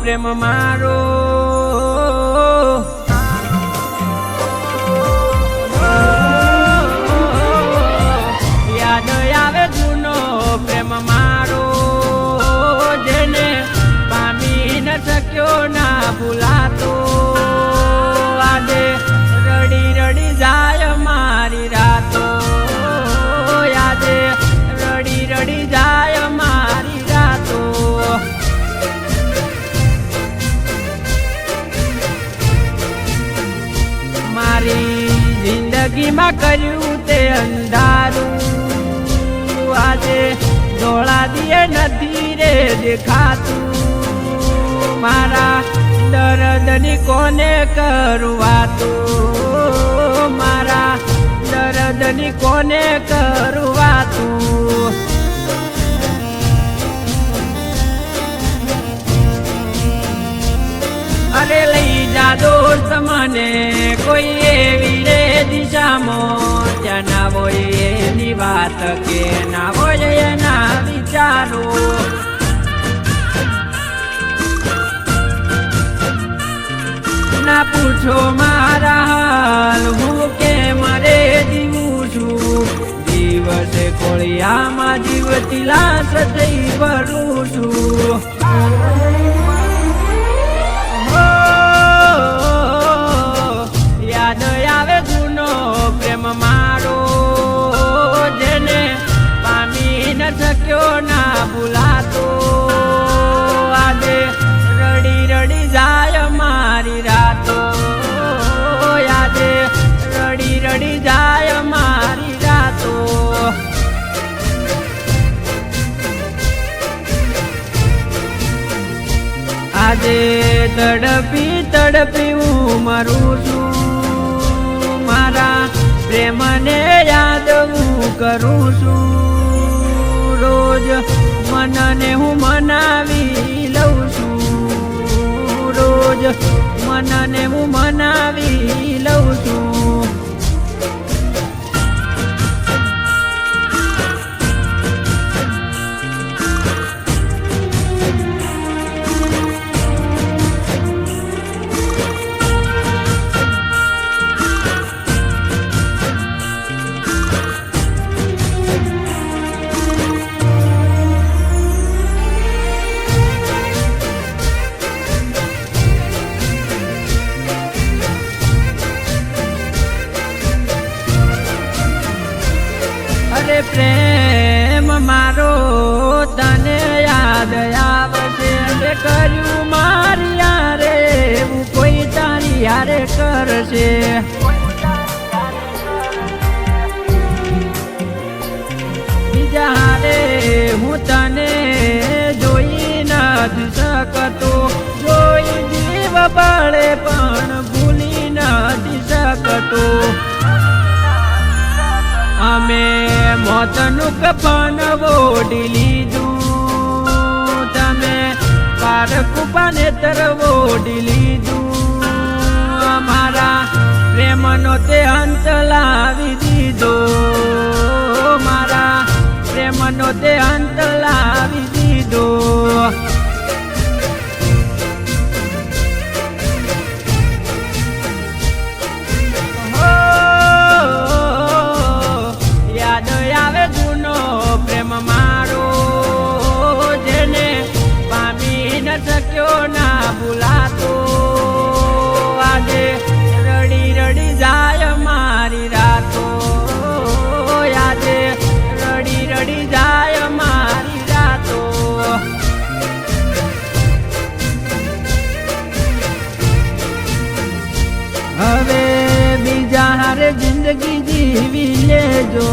પ્રેમ મારો યાદ આવે જૂનો પ્રેમ મારો જેને પામી ન શક્યો ના ભૂલાતો આજે રડી રડી જાય મારી રાતો આજે રડી રડી જાય મારી રાતો મારી જિંદગીમાં કર્યું તે અંધારું આજે ધોળા દિયે નથી રે દેખાતું મારા દર્દની કોને કરવાતું મારા દર્દની કોને કરવાતું અરે લઈ જા દોસ્ત મને કોઈ એવી રે દિશામાં ત્યાં ના હોય એની વાત કે ના હોય એના વિચારો ના પૂછો મારા હાલ હું કેમ રે જીવું છું દિવસે કોળિયામાં જીવતી લાશ થઈ ભરું છું યાદ આવે જૂનો પ્રેમ મારો જેને પામી ન શક્યો ના ભૂલાતો આજે રડી રડી જાય મારી રાતો આજે રડી રડી જાય મારી રાતો આજે તડપી તડપી હું મરું છું મારા પ્રેમને યાદ હું કરું છું રોજ મનને હું મનાવી લઉં છું રોજ મનને હું મનાવી લઉં છું અરે પ્રેમ મારો તને યાદ આવશે તે કર્યું મારી યારે એવું કોઈ તારી યારે કરશે બીજા હારે હું તને જોઈ નથી શકતો જોઈ જીવ પડે પણ ભૂલી નથી શકતો અમે મોતનું કફન ઓઢી લીધું તમે પારકુપા નેત્ર ઓઢી લીધું અમારા પ્રેમનો તે અંત લાવી દીધો મારા પ્રેમનો તે અંત લાવી દીધો શક્યો ના ભૂલાતો આજે રડી રડી જાય મારી રાતો આજે રડી રડી જાય મારી રાતો હવે બીજા હારે જિંદગી જીવી લેજો